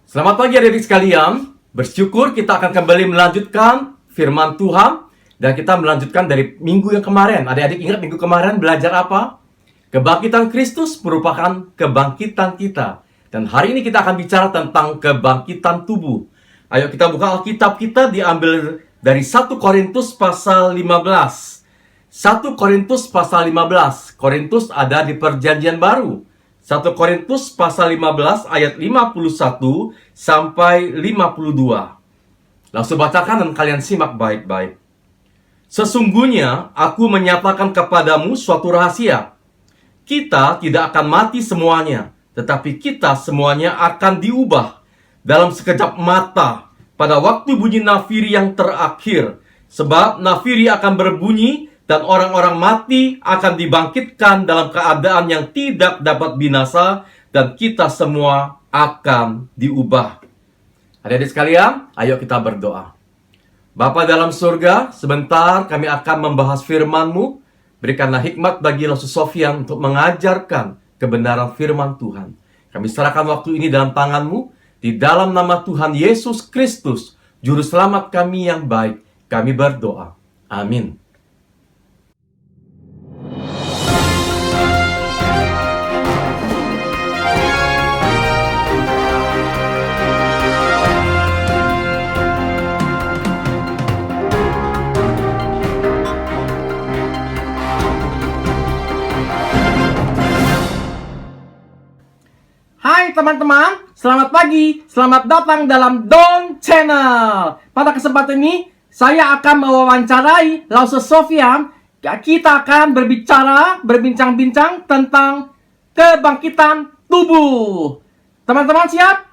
Selamat pagi adik-adik sekalian. Bersyukur kita akan kembali melanjutkan firman Tuhan. Dan kita melanjutkan dari minggu yang kemarin. Adik-adik ingat minggu kemarin belajar apa? Kebangkitan Kristus merupakan kebangkitan kita. Dan hari ini kita akan bicara tentang kebangkitan tubuh. Ayo kita buka Alkitab kita, diambil dari 1 Korintus pasal 15. 1 Korintus pasal 15. Korintus ada di perjanjian baru. 1 Korintus pasal 15 ayat 51 sampai 52. Langsung bacakan dan kalian simak baik-baik. Sesungguhnya aku menyatakan kepadamu suatu rahasia. Kita tidak akan mati semuanya, tetapi kita semuanya akan diubah dalam sekejap mata pada waktu bunyi nafiri yang terakhir. Sebab nafiri akan berbunyi dan orang-orang mati akan dibangkitkan dalam keadaan yang tidak dapat binasa, dan kita semua akan diubah. Adik-adik sekalian, ayo kita berdoa. Bapa dalam surga, sebentar kami akan membahas firman-Mu. Berikanlah hikmat bagi Laus Sofian untuk mengajarkan kebenaran firman Tuhan. Kami serahkan waktu ini dalam tangan-Mu. Di dalam nama Tuhan Yesus Kristus, Juru Selamat kami yang baik, kami berdoa. Amin. Hai teman-teman, selamat pagi, selamat datang dalam Don Channel. Pada kesempatan ini, saya akan mewawancarai Laus Sofian. Kita akan berbincang-bincang tentang kebangkitan tubuh. Teman-teman siap?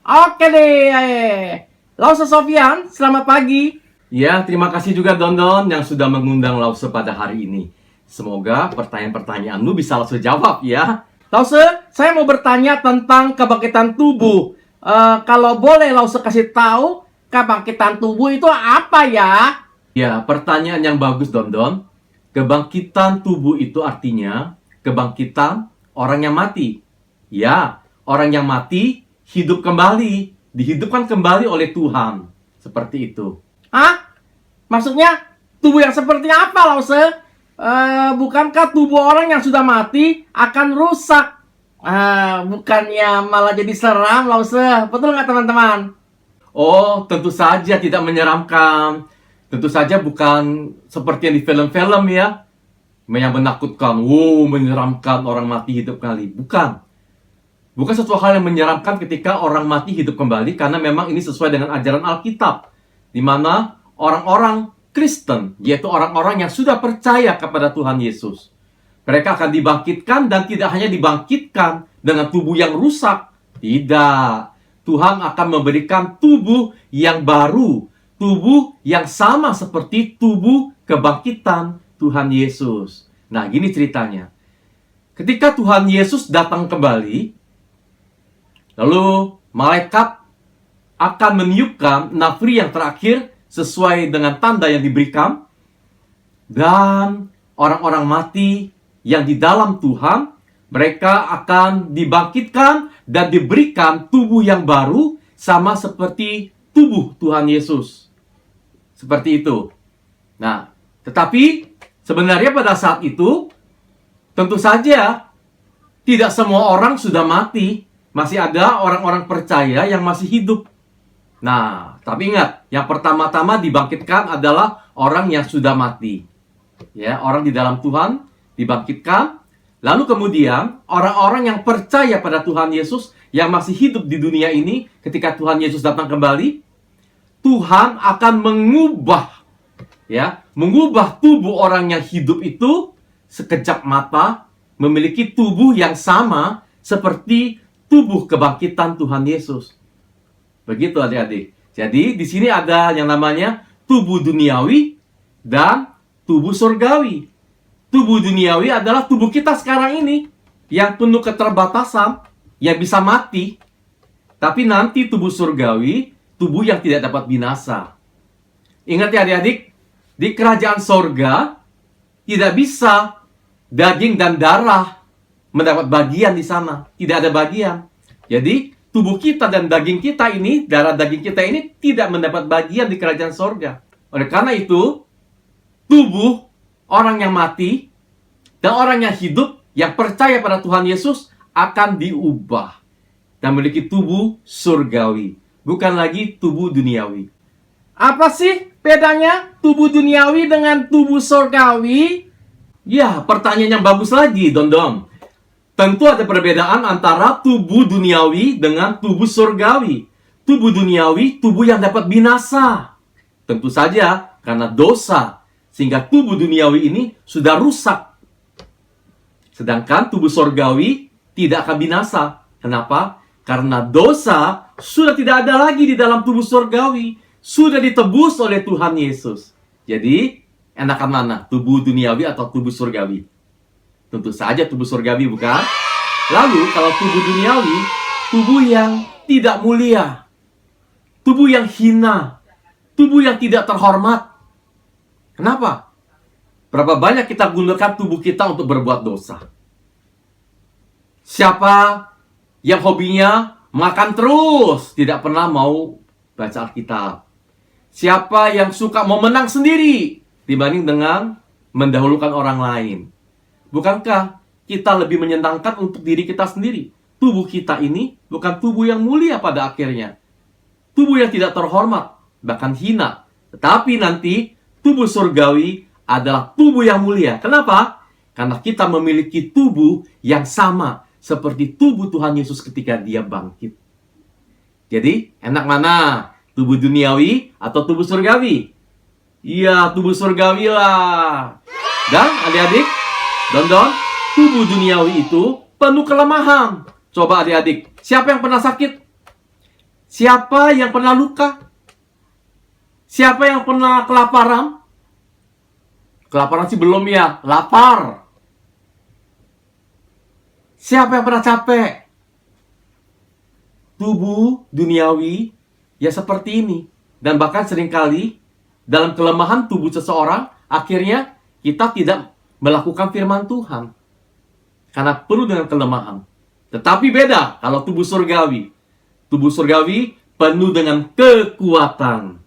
Oke deh. Laus Sofian, selamat pagi. Ya, terima kasih juga Don yang sudah mengundang Lause pada hari ini. Semoga pertanyaan-pertanyaanmu bisa Lause jawab ya. Lause, saya mau bertanya tentang kebangkitan tubuh. Kalau boleh Lause kasih tahu, kebangkitan tubuh itu apa ya? Ya, pertanyaan yang bagus Don. Kebangkitan tubuh itu artinya kebangkitan orang yang mati. Ya, orang yang mati hidup kembali, dihidupkan kembali oleh Tuhan. Seperti itu. Hah? Maksudnya tubuh yang seperti apa, Lause? Bukankah tubuh orang yang sudah mati akan rusak? Bukannya malah jadi seram, Lause. Betul nggak teman-teman? Oh, tentu saja tidak menyeramkan. Tentu saja bukan seperti yang di film-film ya, yang menakutkan, menyeramkan orang mati hidup kembali. Bukan sesuatu hal yang menyeramkan ketika orang mati hidup kembali, karena memang ini sesuai dengan ajaran Alkitab, di mana orang-orang Kristen, yaitu orang-orang yang sudah percaya kepada Tuhan Yesus, mereka akan dibangkitkan, dan tidak hanya dibangkitkan dengan tubuh yang rusak. Tidak. Tuhan akan memberikan tubuh yang baru, tubuh yang sama seperti tubuh kebangkitan Tuhan Yesus. Nah, gini ceritanya. Ketika Tuhan Yesus datang kembali, lalu malaikat akan meniupkan nafri yang terakhir sesuai dengan tanda yang diberikan, dan orang-orang mati yang di dalam Tuhan, mereka akan dibangkitkan dan diberikan tubuh yang baru sama seperti tubuh Tuhan Yesus. Seperti itu. Nah, tetapi sebenarnya pada saat itu tentu saja tidak semua orang sudah mati. Masih ada orang-orang percaya yang masih hidup. Nah, tapi ingat, yang pertama-tama dibangkitkan adalah orang yang sudah mati. Ya, orang di dalam Tuhan dibangkitkan. Lalu kemudian orang-orang yang percaya pada Tuhan Yesus yang masih hidup di dunia ini, ketika Tuhan Yesus datang kembali, Tuhan akan mengubah tubuh orang yang hidup itu sekejap mata, memiliki tubuh yang sama seperti tubuh kebangkitan Tuhan Yesus. Begitu adik-adik. Jadi di sini ada yang namanya tubuh duniawi dan tubuh surgawi. Tubuh duniawi adalah tubuh kita sekarang ini yang penuh keterbatasan, yang bisa mati. Tapi nanti tubuh surgawi, tubuh yang tidak dapat binasa. Ingat ya adik-adik, di kerajaan sorga tidak bisa daging dan darah mendapat bagian di sana. Tidak ada bagian. Jadi tubuh kita dan daging kita ini, darah daging kita ini tidak mendapat bagian di kerajaan sorga. Oleh karena itu, tubuh orang yang mati dan orang yang hidup yang percaya pada Tuhan Yesus akan diubah dan memiliki tubuh surgawi, bukan lagi tubuh duniawi. Apa sih bedanya tubuh duniawi dengan tubuh surgawi? Ya, pertanyaan yang bagus lagi, Dondom. Tentu ada perbedaan antara tubuh duniawi dengan tubuh surgawi. Tubuh duniawi, tubuh yang dapat binasa. Tentu saja karena dosa, sehingga tubuh duniawi ini sudah rusak. Sedangkan tubuh surgawi tidak akan binasa. Kenapa? Karena dosa sudah tidak ada lagi di dalam tubuh surgawi. Sudah ditebus oleh Tuhan Yesus. Jadi, enakan mana? Tubuh duniawi atau tubuh surgawi? Tentu saja tubuh surgawi, bukan? Lalu, kalau tubuh duniawi, tubuh yang tidak mulia. Tubuh yang hina. Tubuh yang tidak terhormat. Kenapa? Berapa banyak kita gunakan tubuh kita untuk berbuat dosa? Siapa yang hobinya makan terus, tidak pernah mau baca Alkitab? Siapa yang suka mau menang sendiri dibanding dengan mendahulukan orang lain? Bukankah kita lebih menyenangkan untuk diri kita sendiri? Tubuh kita ini bukan tubuh yang mulia pada akhirnya. Tubuh yang tidak terhormat, bahkan hina. Tetapi nanti tubuh surgawi adalah tubuh yang mulia. Kenapa? Karena kita memiliki tubuh yang sama seperti tubuh Tuhan Yesus ketika dia bangkit. Jadi, enak mana? Tubuh duniawi atau tubuh surgawi? Iya, tubuh surgawi lah. Dan adik-adik, Dondon, tubuh duniawi itu penuh kelemahan. Coba adik-adik, siapa yang pernah sakit? Siapa yang pernah luka? Siapa yang pernah kelaparan? Kelaparan sih belum ya, lapar. Siapa yang pernah capek? Tubuh duniawi ya seperti ini. Dan bahkan seringkali dalam kelemahan tubuh seseorang, akhirnya kita tidak melakukan firman Tuhan. Karena penuh dengan kelemahan. Tetapi beda kalau tubuh surgawi. Tubuh surgawi penuh dengan kekuatan.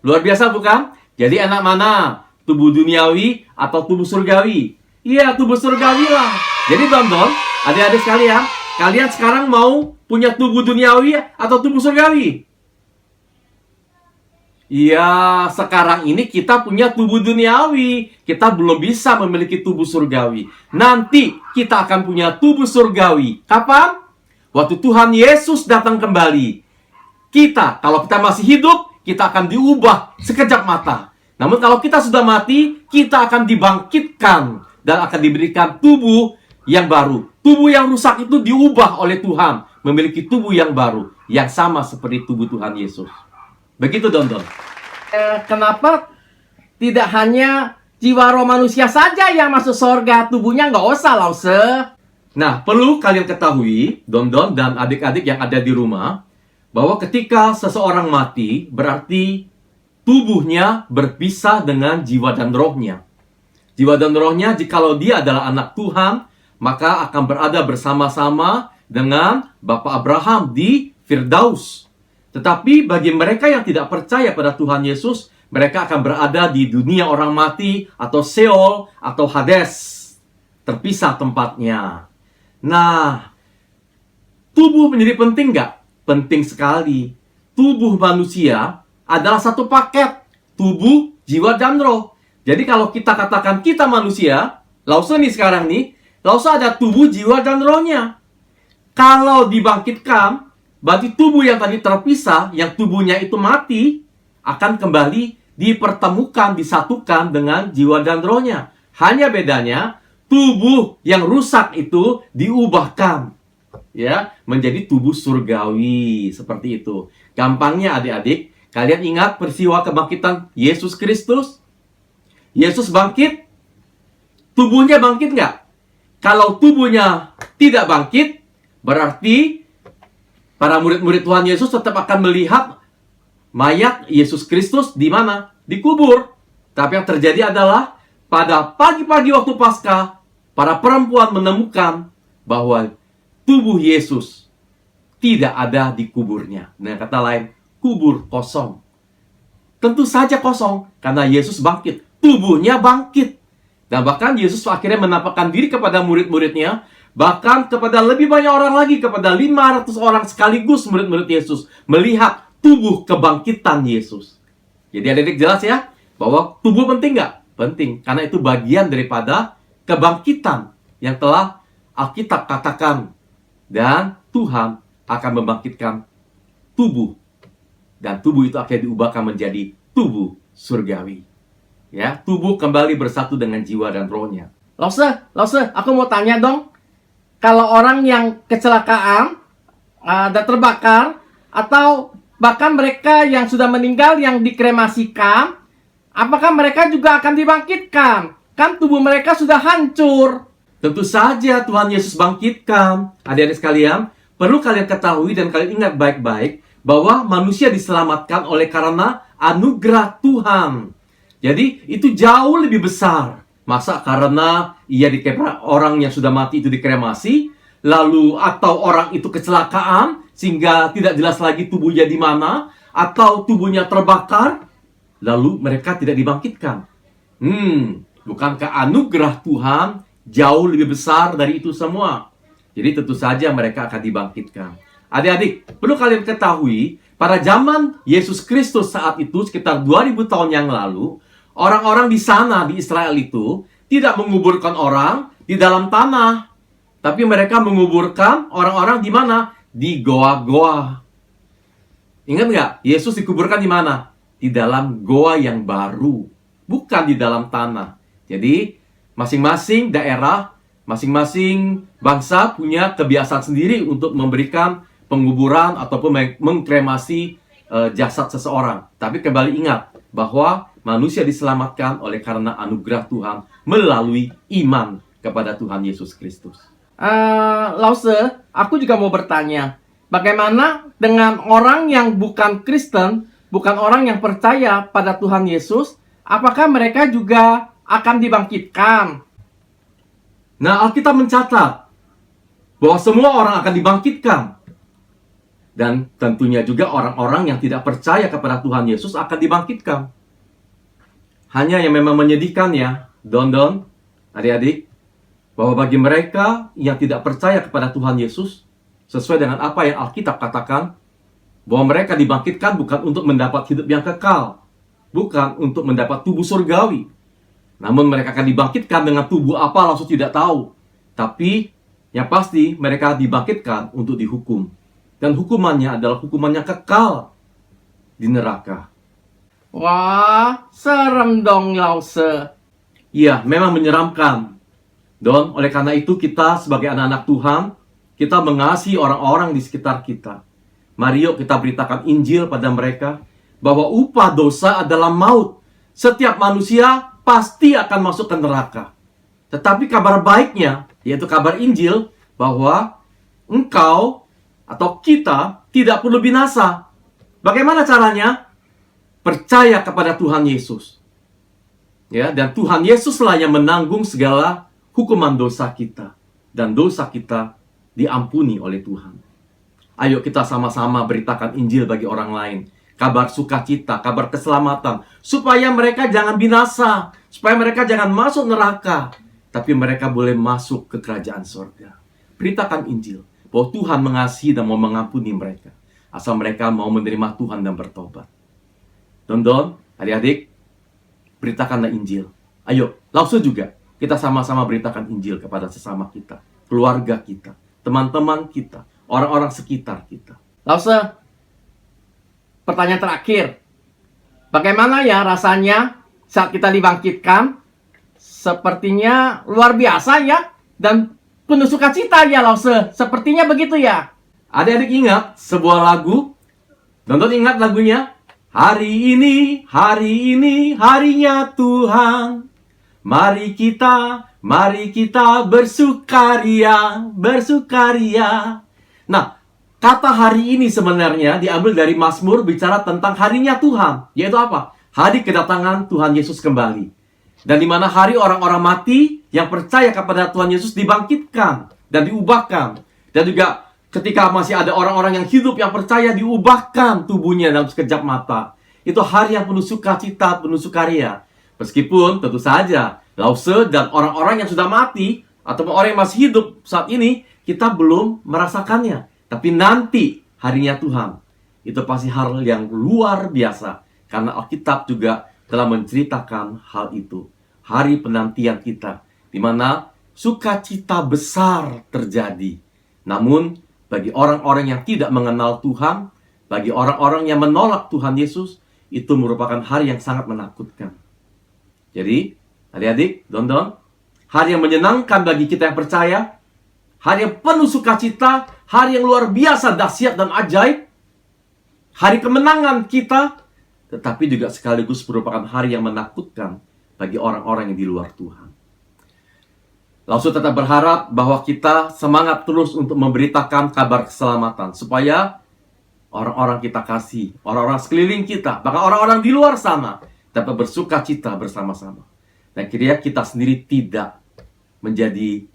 Luar biasa bukan? Jadi enak mana? Tubuh duniawi atau tubuh surgawi? Iya, tubuh surgawi lah. Jadi tonton, adik-adik sekalian, kalian sekarang mau punya tubuh duniawi atau tubuh surgawi? Iya, sekarang ini kita punya tubuh duniawi. Kita belum bisa memiliki tubuh surgawi. Nanti kita akan punya tubuh surgawi. Kapan? Waktu Tuhan Yesus datang kembali. Kita, kalau kita masih hidup, kita akan diubah sekejap mata. Namun kalau kita sudah mati, kita akan dibangkitkan dan akan diberikan tubuh yang baru. Tubuh yang rusak itu diubah oleh Tuhan, memiliki tubuh yang baru, yang sama seperti tubuh Tuhan Yesus. Begitu, Dondon. Kenapa tidak hanya jiwa roh manusia saja yang masuk surga, tubuhnya nggak usah, Lause? Nah, perlu kalian ketahui, Dondon dan adik-adik yang ada di rumah, bahwa ketika seseorang mati, berarti tubuhnya berpisah dengan jiwa dan rohnya. Jiwa dan rohnya, jikalau dia adalah anak Tuhan, maka akan berada bersama-sama dengan Bapak Abraham di Firdaus. Tetapi bagi mereka yang tidak percaya pada Tuhan Yesus, mereka akan berada di dunia orang mati atau Sheol atau Hades. Terpisah tempatnya. Nah, tubuh menjadi penting nggak? Penting sekali. Tubuh manusia adalah satu paket. Tubuh, jiwa, dan roh. Jadi kalau kita katakan kita manusia, Lause nih sekarang nih, Lause ada tubuh, jiwa, dan rohnya. Kalau dibangkitkan, berarti tubuh yang tadi terpisah, yang tubuhnya itu mati, akan kembali dipertemukan, disatukan dengan jiwa dan rohnya. Hanya bedanya, tubuh yang rusak itu diubahkan, ya, menjadi tubuh surgawi, seperti itu. Gampangnya adik-adik, kalian ingat peristiwa kebangkitan Yesus Kristus? Yesus bangkit, tubuhnya bangkit nggak? Kalau tubuhnya tidak bangkit, berarti para murid-murid Tuhan Yesus tetap akan melihat mayat Yesus Kristus di mana? Di kubur. Tapi yang terjadi adalah pada pagi-pagi waktu Paskah, para perempuan menemukan bahwa tubuh Yesus tidak ada di kuburnya. Dengan kata lain, kubur kosong. Tentu saja kosong, karena Yesus bangkit. Tubuhnya bangkit. Dan bahkan Yesus akhirnya menampakkan diri kepada murid-muridnya, bahkan kepada lebih banyak orang lagi, kepada 500 orang sekaligus murid-murid Yesus, melihat tubuh kebangkitan Yesus. Jadi adik-adik jelas ya, bahwa tubuh penting nggak? Penting, karena itu bagian daripada kebangkitan yang telah Alkitab katakan. Dan Tuhan akan membangkitkan tubuh. Dan tubuh itu akan diubahkan menjadi tubuh surgawi. Ya, tubuh kembali bersatu dengan jiwa dan rohnya. Lause, aku mau tanya dong. Kalau orang yang kecelakaan dan terbakar, atau bahkan mereka yang sudah meninggal yang dikremasikan, apakah mereka juga akan dibangkitkan? Kan tubuh mereka sudah hancur. Tentu saja Tuhan Yesus bangkitkan. Adik-adik sekalian, perlu kalian ketahui dan kalian ingat baik-baik bahwa manusia diselamatkan oleh karena anugerah Tuhan. Jadi itu jauh lebih besar. Masa karena orang yang sudah mati itu dikremasi, lalu atau orang itu kecelakaan sehingga tidak jelas lagi tubuhnya di mana, atau tubuhnya terbakar, lalu mereka tidak dibangkitkan. Bukankah anugerah Tuhan jauh lebih besar dari itu semua? Jadi tentu saja mereka akan dibangkitkan. Adik-adik, perlu kalian ketahui, pada zaman Yesus Kristus saat itu, sekitar 2000 tahun yang lalu, orang-orang di sana, di Israel itu, tidak menguburkan orang di dalam tanah. Tapi mereka menguburkan orang-orang di mana? Di goa-goa. Ingat nggak? Yesus dikuburkan di mana? Di dalam goa yang baru. Bukan di dalam tanah. Jadi, masing-masing daerah, masing-masing bangsa punya kebiasaan sendiri untuk memberikan penguburan ataupun mengkremasi jasad seseorang. Tapi kembali ingat bahwa manusia diselamatkan oleh karena anugerah Tuhan melalui iman kepada Tuhan Yesus Kristus. Lause, aku juga mau bertanya, bagaimana dengan orang yang bukan Kristen, bukan orang yang percaya pada Tuhan Yesus, apakah mereka juga akan dibangkitkan? Nah, Alkitab mencatat bahwa semua orang akan dibangkitkan. Dan tentunya juga orang-orang yang tidak percaya kepada Tuhan Yesus akan dibangkitkan. Hanya yang memang menyedihkan ya, Don, adik-adik, bahwa bagi mereka yang tidak percaya kepada Tuhan Yesus, sesuai dengan apa yang Alkitab katakan, bahwa mereka dibangkitkan bukan untuk mendapat hidup yang kekal, bukan untuk mendapat tubuh surgawi. Namun mereka akan dibangkitkan dengan tubuh apa langsung tidak tahu. Tapi yang pasti mereka dibangkitkan untuk dihukum. Dan hukumannya adalah hukuman yang kekal di neraka. Wah, serem dong, Lause. Iya, memang menyeramkan. Don, oleh karena itu kita sebagai anak-anak Tuhan, kita mengasihi orang-orang di sekitar kita. Mari yuk kita beritakan Injil pada mereka, bahwa upah dosa adalah maut. Setiap manusia pasti akan masuk ke neraka. Tetapi kabar baiknya, yaitu kabar Injil, bahwa engkau atau kita tidak perlu binasa. Bagaimana caranya? Percaya kepada Tuhan Yesus. Ya, dan Tuhan Yesuslah yang menanggung segala hukuman dosa kita. Dan dosa kita diampuni oleh Tuhan. Ayo kita sama-sama beritakan Injil bagi orang lain. Kabar sukacita, kabar keselamatan. Supaya mereka jangan binasa. Supaya mereka jangan masuk neraka. Tapi mereka boleh masuk ke kerajaan surga. Beritakan Injil bahwa Tuhan mengasihi dan mau mengampuni mereka. Asal mereka mau menerima Tuhan dan bertobat. Don, adik-adik, beritakanlah Injil. Ayo, Lause juga. Kita sama-sama beritakan Injil kepada sesama kita. Keluarga kita, teman-teman kita, orang-orang sekitar kita. Lause, pertanyaan terakhir. Bagaimana ya rasanya saat kita dibangkitkan? Sepertinya luar biasa ya. Dan penuh sukacita ya, Lause. Sepertinya begitu ya. Adik-adik ingat sebuah lagu? Don ingat lagunya? Hari ini harinya Tuhan. Mari kita bersukaria. Nah, kata hari ini sebenarnya diambil dari Mazmur bicara tentang harinya Tuhan. Yaitu apa? Hari kedatangan Tuhan Yesus kembali. Dan di mana hari orang-orang mati yang percaya kepada Tuhan Yesus dibangkitkan dan diubahkan. Dan juga ketika masih ada orang-orang yang hidup, yang percaya, diubahkan tubuhnya dalam sekejap mata. Itu hari yang penuh sukacita, penuh sukaria. Meskipun tentu saja Lause dan orang-orang yang sudah mati atau orang yang masih hidup saat ini, kita belum merasakannya. Tapi nanti harinya Tuhan, itu pasti hal yang luar biasa. Karena Alkitab juga telah menceritakan hal itu. Hari penantian kita, di mana sukacita besar terjadi. Namun, bagi orang-orang yang tidak mengenal Tuhan, bagi orang-orang yang menolak Tuhan Yesus, itu merupakan hari yang sangat menakutkan. Jadi, adik-adik, Don-Don, hari yang menyenangkan bagi kita yang percaya, hari yang penuh sukacita, hari yang luar biasa, dahsyat dan ajaib, hari kemenangan kita, tetapi juga sekaligus merupakan hari yang menakutkan bagi orang-orang yang di luar Tuhan. Lause tetap berharap bahwa kita semangat terus untuk memberitakan kabar keselamatan, supaya orang-orang kita kasih, orang-orang sekeliling kita, bahkan orang-orang di luar sana dapat bersuka cita bersama-sama. Dan kiranya kita sendiri tidak menjadi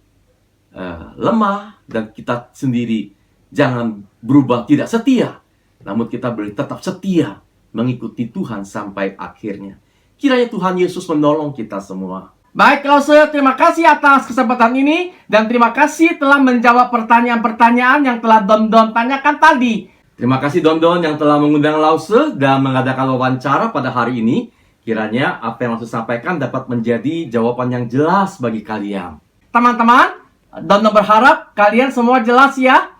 lemah, dan kita sendiri jangan berubah tidak setia, namun kita boleh tetap setia mengikuti Tuhan sampai akhirnya. Kiranya Tuhan Yesus menolong kita semua. Baik, Lause, terima kasih atas kesempatan ini, dan terima kasih telah menjawab pertanyaan-pertanyaan yang telah Don-Don tanyakan tadi. Terima kasih Don-Don yang telah mengundang Lause dan mengadakan wawancara pada hari ini. Kiranya apa yang Lause sampaikan dapat menjadi jawaban yang jelas bagi kalian. Teman-teman, Don-Don berharap kalian semua jelas ya.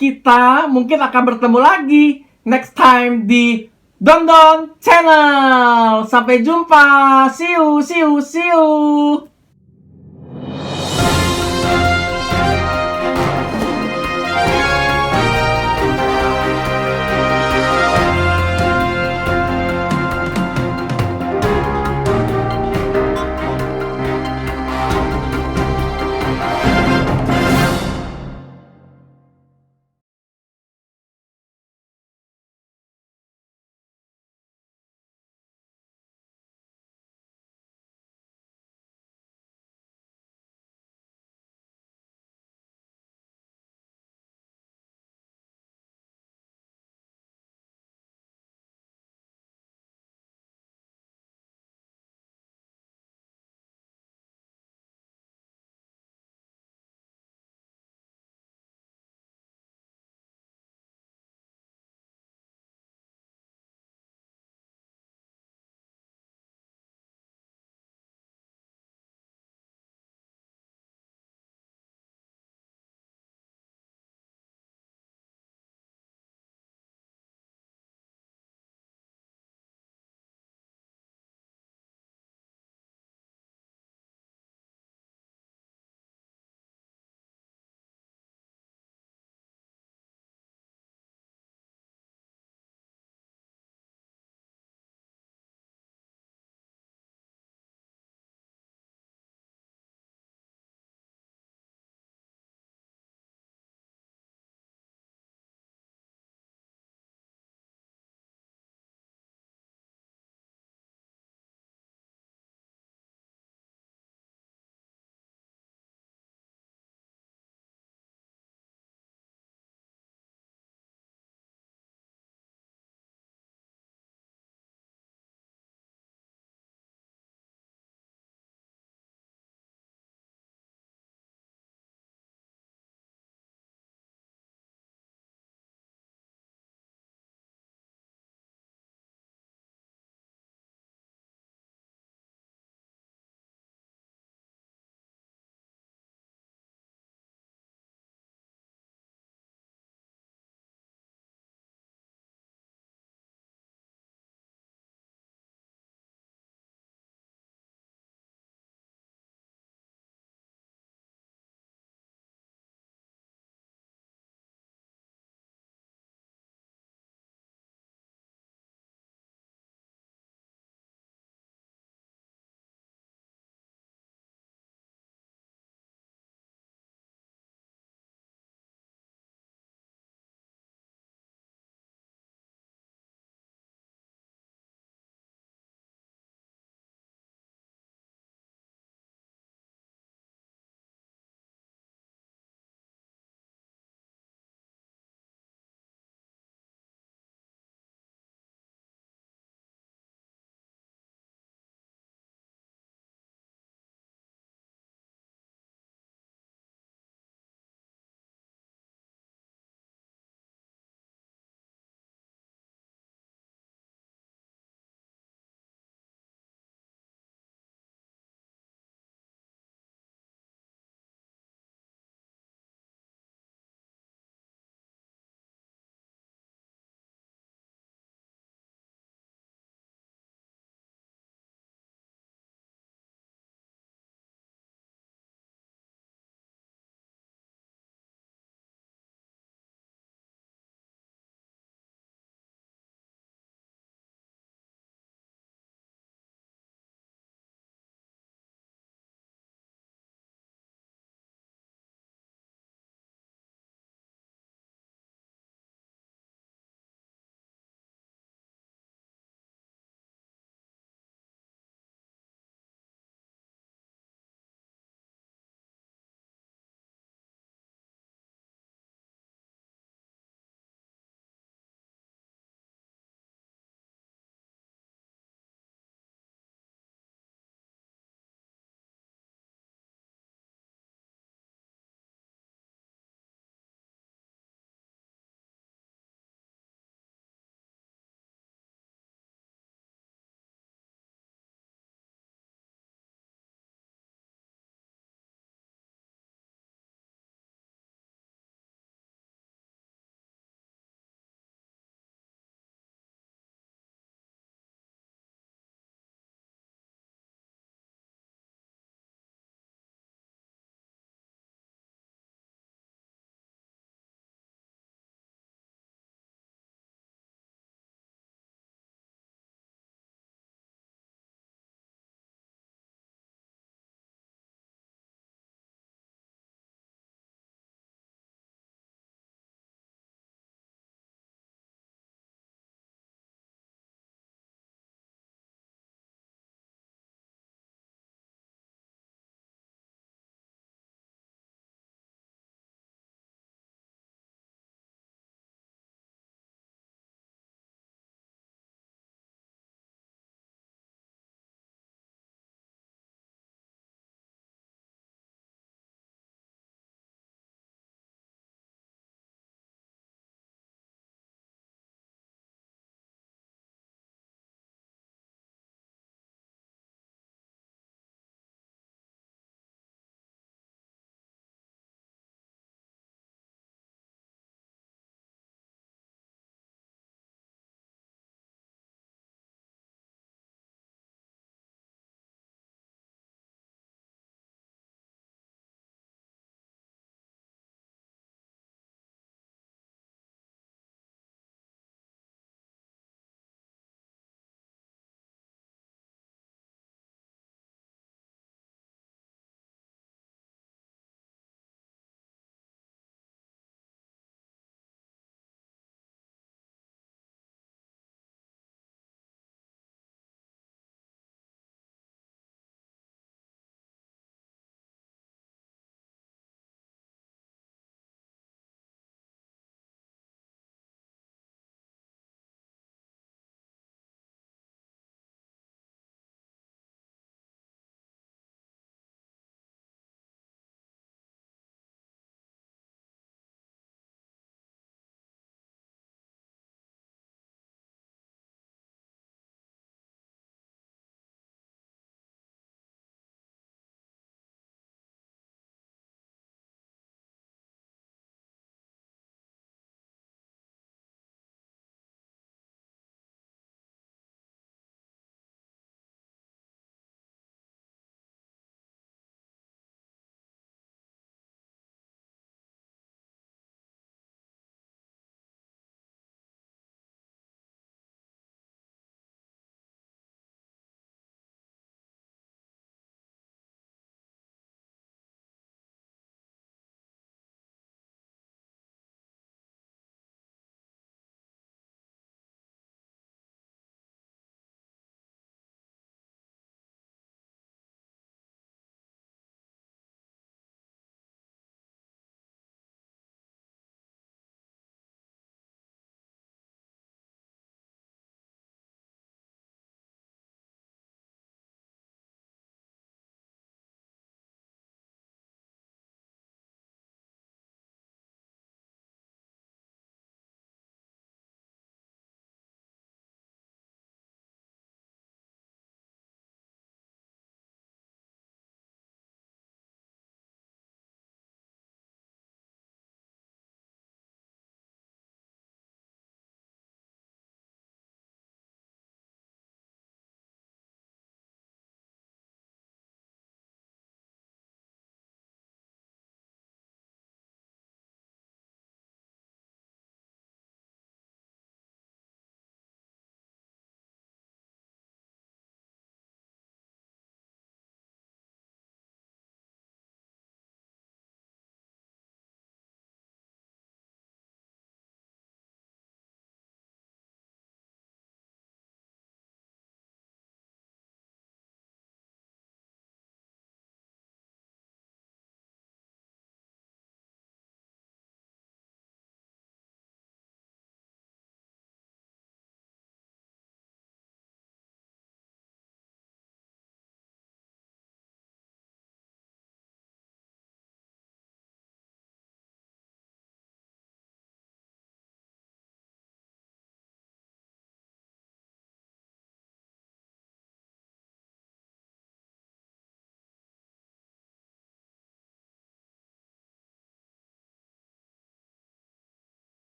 Kita mungkin akan bertemu lagi next time di Don-Don Channel. Sampai jumpa. See you.